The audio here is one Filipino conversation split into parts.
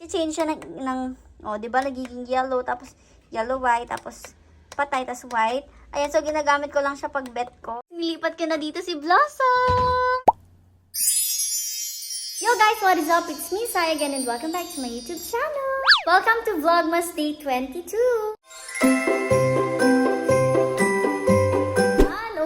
change siya di ba, nagiging yellow, tapos yellow white, tapos patay, tapos white. Ayan, so ginagamit ko lang siya pag bet ko. Nilipat ko na dito si Blossom! Yo guys, what is up? It's me, Sai again, and welcome back to my YouTube channel! Welcome to Vlogmas Day 22!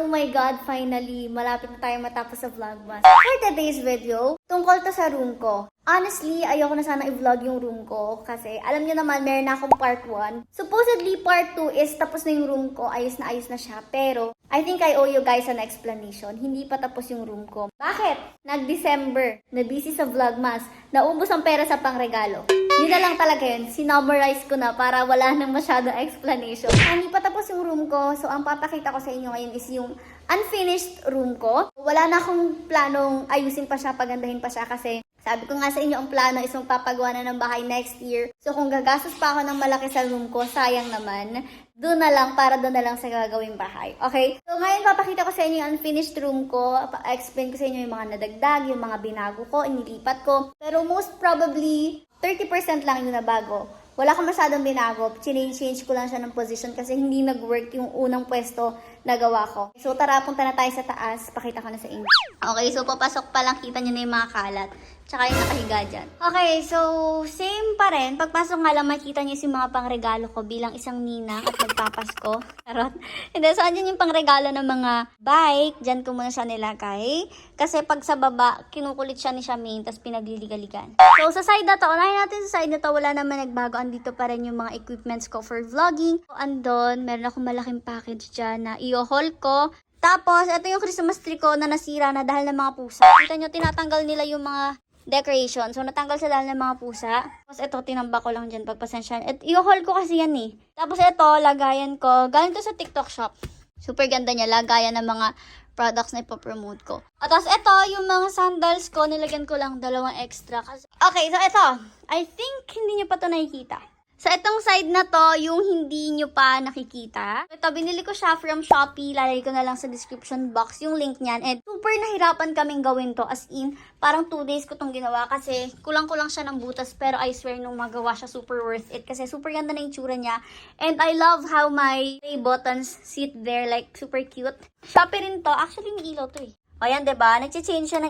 Oh my God, finally, malapit na tayo matapos sa Vlogmas. For today's video, tungkol to sa room ko. Honestly, ayoko na sana i-vlog yung room ko kasi alam niyo naman, meron na akong part 1. Supposedly, part 2 is tapos na yung room ko, ayos na siya. Pero, I think I owe you guys an explanation. Hindi pa tapos yung room ko. Bakit? Nag-December, na-busy sa Vlogmas, naubos ang pera sa pangregalo. Yun na lang talaga yun. Sinummarize ko na para wala nang masyadong explanation. Hindi pa tapos yung room ko, so ang papakita ko sa inyo ngayon is yung unfinished room ko. Wala na akong planong ayusin pa siya, pagandahin pa siya kasi sabi ko nga sa inyo, ang plano is magpapagawa na ng bahay next year. So kung gagastos pa ako ng malaki sa room ko, sayang naman. Doon na lang, para doon na lang sa gagawing bahay. Okay? So ngayon papakita ko sa inyo yung unfinished room ko. Explain ko sa inyo yung mga nadagdag, yung mga binago ko, inilipat ko. Pero most probably, 30% lang yung nabago. Wala akong masyadong binago. Change ko lang siya ng position kasi hindi nag-work yung unang pwesto na gawa ko. So tara, punta na tayo sa taas. Pakita ko na sa inyo. Okay, so papasok pa lang, kita nyo na yung mga kalat. Tsaka yung nakahiga dyan. Okay, so same pa rin. Pagpasok nga lang, makita nyo yung mga pangregalo ko bilang isang ninang at magpapasko. Charot. And then, so andyan yung pangregalo ng mga bike. Dyan ko muna siya nilagay. Kasi pag sa baba, kinukulit siya ni Shamin, tapos pinagliliga-ligan. So sa side na to, unahin natin sa side na to, wala naman nagbago. Andito pa rin yung mga equipments ko for vlogging. So andon, meron akong malaking package dyan na i-haul ko. Tapos, ito yung Christmas tree ko na nasira na dahil ng mga pusa. Kita nyo, tinatanggal nila yung mga decoration. So, natanggal sa dahil ng mga pusa. Tapos, ito, tinamba ko lang dyan. Pagpasensya. I-haul ko kasi yan eh. Tapos, ito, lagayan ko. Galing to sa TikTok shop. Super ganda niya. Lagayan ng mga products na ipopromote ko. At tapos, ito, yung mga sandals ko, nilagyan ko lang 2 extra. Okay, so ito. I think, hindi nyo pa to nakikita. Sa itong side na to, yung hindi nyo pa nakikita. Ito, binili ko siya from Shopee. Lalagay ko na lang sa description box yung link niyan. And super nahirapan kaming gawin to. As in, parang 2 days ko tong ginawa. Kasi kulang-kulang siya ng butas. Pero I swear, nung magawa siya, super worth it. Kasi super ganda na yung tsura niya. And I love how my play buttons sit there. Like, super cute. Shopee rin to. Actually, may ilaw to eh. O yan, diba? Nag-change siya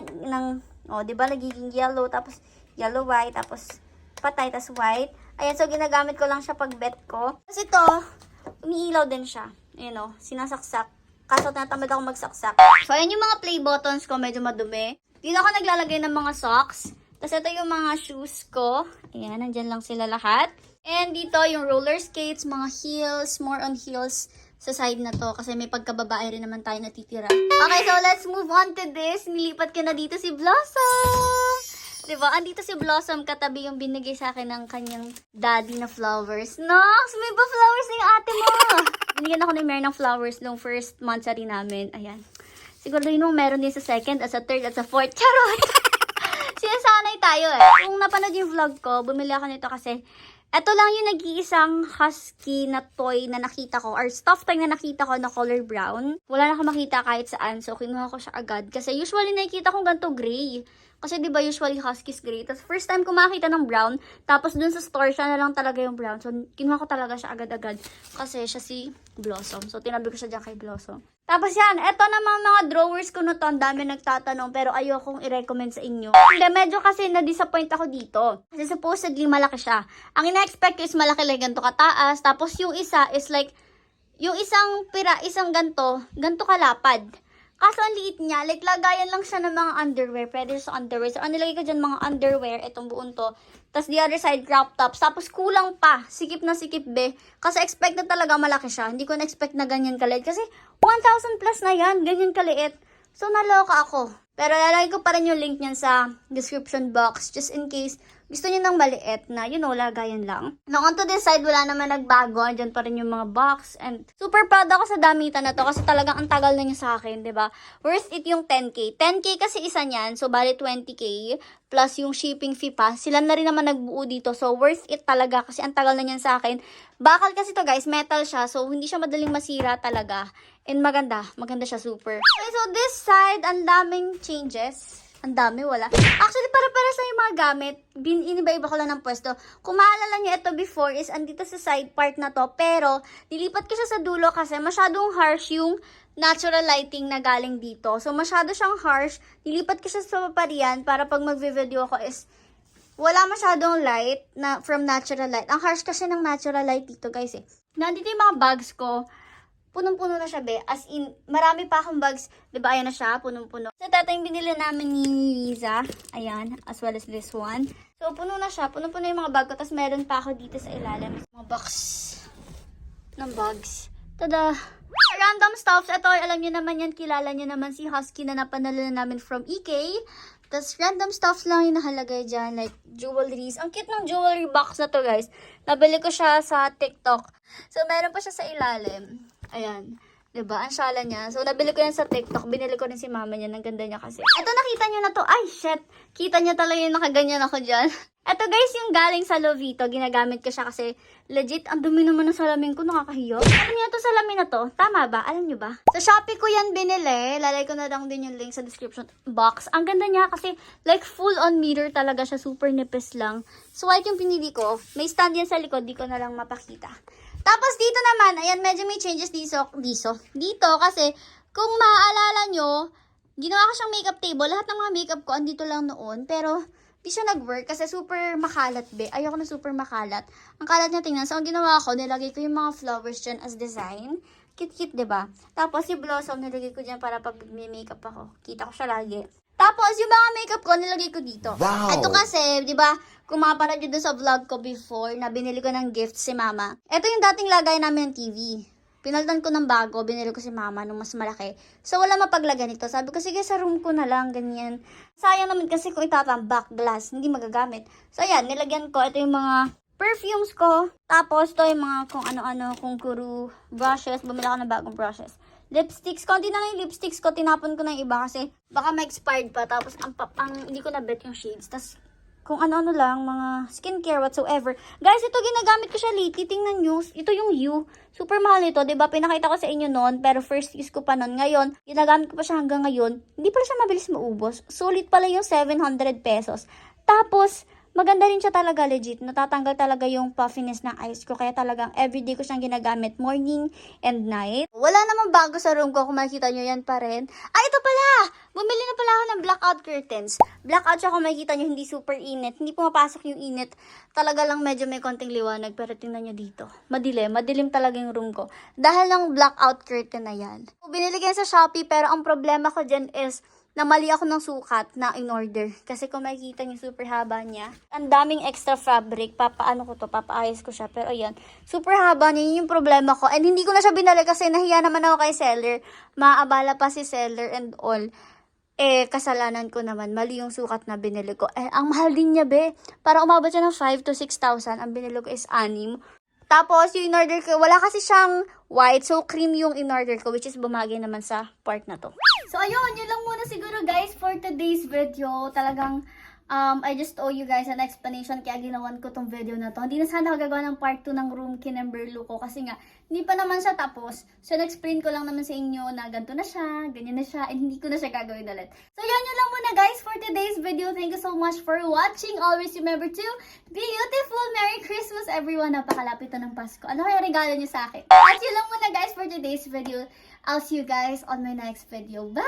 diba? Nagiging yellow. Tapos, yellow white. Tapos, patay. Tapos, white. Ayan, so ginagamit ko lang siya pag bet ko. Tapos ito, umiilaw din siya. Ayan o, sinasaksak. Kaso tinatamad ako magsaksak. So ayan yung mga play buttons ko, medyo madumi. Dito ako naglalagay ng mga socks. Tapos ito yung mga shoes ko. Ayan, nandyan lang sila lahat. And dito yung roller skates, mga heels, more on heels sa side na to. Kasi may pagkababae rin naman tayo natitira. Okay, so let's move on to this. Nilipat ko na dito si Blossom. Diba? Andito si Blossom, katabi yung binigay sa akin ng kanyang daddy na flowers. Nox! May ba flowers na yung ate mo? Binigyan ako ni Mary ng flowers nung first monthsary namin. Ayan. Siguro rin nung meron din sa second, at sa third, at sa fourth. Charot! Sinasanay tayo eh. Kung napanood yung vlog ko, bumili ako nito kasi ito lang yung nag-iisang husky na toy na nakita ko, or stuffed toy na nakita ko na color brown. Wala na akong makita kahit saan, so kinuha ko siya agad. Kasi usually nakikita kong ganito gray. Kasi diba usually huskies gray. Tapos first time ko makita ng brown, tapos dun sa store siya na lang talaga yung brown. So kinuha ko talaga siya agad-agad. Kasi siya si Blossom. So tinabi ko siya dyan kay Blossom. Tapos yan, eto naman mga drawers ko na to. Ang dami nagtatanong pero ayokong i-recommend sa inyo. Hindi, medyo kasi na-disappoint ako dito. Kasi supposedly malaki siya. Ang ina-expect ko is malaki like ganito kataas. Tapos yung isa is like, yung isang ganito kalapad. Kaso ang liit niya, like lagayan lang siya ng mga underwear. Pwede sa underwear. So, ang nilagay ko dyan mga underwear, itong buon to. Tapos the other side, crop tops. Tapos kulang pa. Sikip na sikip be. Kasi expect na talaga malaki siya. Hindi ko na-expect na ganyan kaliit. Kasi 1,000 plus na yan. Ganyan kaliit. So, naloka ako. Pero lalagay ko pa rin yung link niyan sa description box. Just in case gusto niyo ng maliit na, lagayan lang. Now, on to this side, wala naman nagbago. Andyan pa rin yung mga box. And super proud ako sa damitan na to kasi talagang ang tagal na niya sa akin, ba diba? Worth it yung 10K. 10K kasi isa niyan. So, bali 20K. Plus yung shipping fee pa. Sila na rin naman nagbuo dito. So, worth it talaga kasi ang tagal na niyan sa akin. Bakal kasi to guys, metal siya. So, hindi siya madaling masira talaga. And maganda. Maganda siya super. Okay, so this side, ang daming changes. Ang dami, wala. Actually, para sa yung mga gamit, iniba-iba ko lang ng pwesto. Kung maalala niyo, ito before is andito sa side part na to. Pero, nilipat ko siya sa dulo kasi masyadong harsh yung natural lighting na galing dito. So, masyado siyang harsh. Nilipat ko siya sa paparian para pag mag-video ko is wala masyadong light na from natural light. Ang harsh kasi ng natural light dito, guys eh. Nandito yung mga bags ko. Punong-puno na siya, be. As in, marami pa akong bags. Diba, ayan na siya, punong-puno. Sa tatay yung binili namin ni Liza. Ayan, as well as this one. So, puno na siya. Punong-puno yung mga bag ko. Tapos, meron pa ako dito sa ilalim. Mga box ng bags. Tada! Random stuffs. Ito, alam niyo naman yan. Kilala niyo naman si Husky na napanalo na namin from EK. Tapos, random stuffs lang yung nakalagay dyan. Like, jewelries. Ang cute ng jewelry box na to, guys. Nabili ko siya sa TikTok. So, meron pa siya sa ilalim. Ayan. Diba? Ang syala niya. So, nabili ko yan sa TikTok. Binili ko rin si mama niya. Ang ganda niya kasi. Ito, nakita niyo na to. Ay, shit. Kita niyo talaga yung nakaganyan ako dyan. Ito, guys, yung galing sa Lovito. Ginagamit ko siya kasi legit, ang dumi naman ng salamin ko. Nakakahiyo. Alam niyo to salamin na to? Tama ba? Alam niyo ba? Sa Shopee ko yan binili. Lalay ko na lang din yung link sa description box. Ang ganda niya kasi like full on mirror talaga siya. Super nipis lang. So, white yung pinili ko. May stand yan sa likod. Di ko na lang mapakita. Tapos dito naman, ayan, medyo may changes dito kasi kung maaalala nyo, ginawa ko siyang makeup table. Lahat ng mga makeup ko andito lang noon, pero di siya nag-work kasi super makalat, be. Ayoko na super makalat. Ang kalat niya, tingnan. So, ang ginawa ko, nilagay ko yung mga flowers dyan as design. Cute-cute, diba? Tapos, yung blossom, nilagay ko dyan para pag may makeup ako. Kita ko siya lagi. Tapos, yung mga makeup ko, nilagay ko dito. Wow! Ito kasi, di ba, kung mapanood nyo dun sa vlog ko before, na binili ko ng gift si mama. Ito yung dating lagay namin ng TV. Pinalitan ko ng bago, binili ko si mama nung mas malaki. So, wala mapaglagay nito. Sabi ko, sige, sa room ko na lang, ganyan. Sayang naman kasi kung itatambak, glass, hindi magagamit. So, ayan, nilagyan ko. Ito yung mga perfumes ko. Tapos, ito yung mga kung ano-ano, kung kuru brushes. Bumili ako ng bagong brushes. Lipsticks, konti na lang yung lipsticks ko, tinapon ko na yung iba kasi baka ma-expired pa. Tapos, hindi ko na bet yung shades. Tapos, kung ano-ano lang, mga skincare, whatsoever. Guys, ito ginagamit ko siya lately. Tingnan nyo, ito yung U. Super mahal ito, diba? Pinakita ko sa inyo noon, pero first use ko pa noon. Ngayon, ginagamit ko pa siya hanggang ngayon. Hindi pa siya mabilis maubos. Sulit pala yung 700 pesos. Tapos, maganda rin siya talaga, legit. Natatanggal talaga yung puffiness ng eyes ko. Kaya talagang everyday ko siyang ginagamit morning and night. Wala namang bago sa room ko. Kung makikita nyo, yan pa rin. Ay, ito pala! Bumili na pala ako ng blackout curtains. Blackout siya kung makikita nyo, hindi super init. Hindi pumapasok yung init. Talaga lang medyo may konting liwanag. Pero tingnan nyo dito. Madilim. Madilim talaga yung room ko. Dahil ng blackout curtain na yan. Binili ko yan sa Shopee, pero ang problema ko dyan is namali ako ng sukat na in-order. Kasi kung makikita niyo, super haba niya. Ang daming extra fabric. Papaayos ko siya. Pero ayan, super haba niya. Yun yung problema ko. And hindi ko na siya binali kasi nahiya naman ako kay seller. Maaabala pa si seller and all. Kasalanan ko naman. Mali yung sukat na binili ko. Ang mahal din niya, be. Para umabot siya ng 5,000 to 6,000. Ang binili ko is 6. Tapos, yung in-order ko, wala kasi siyang white. So, cream yung in-order ko, which is bumagay naman sa part na to. So, ayun. Yun lang muna siguro, guys, for today's video. Talagang, I just owe you guys an explanation kaya ginawan ko tong video na to. Hindi na sana ako gagawa ng part 2 ng room kinamberlo ko kasi nga, hindi pa naman siya tapos. So, na-explain ko lang naman sa inyo na ganito na siya, ganyan na siya, and hindi ko na siya gagawin ulit. So, yun lang muna, guys, for today's video. Thank you so much for watching. Always remember to be beautiful. Merry Christmas, everyone. Napakalapit na ng Pasko. Ano kaya regalo niyo sa akin? At yun lang muna, guys, for today's video. I'll see you guys on my next video. Bye!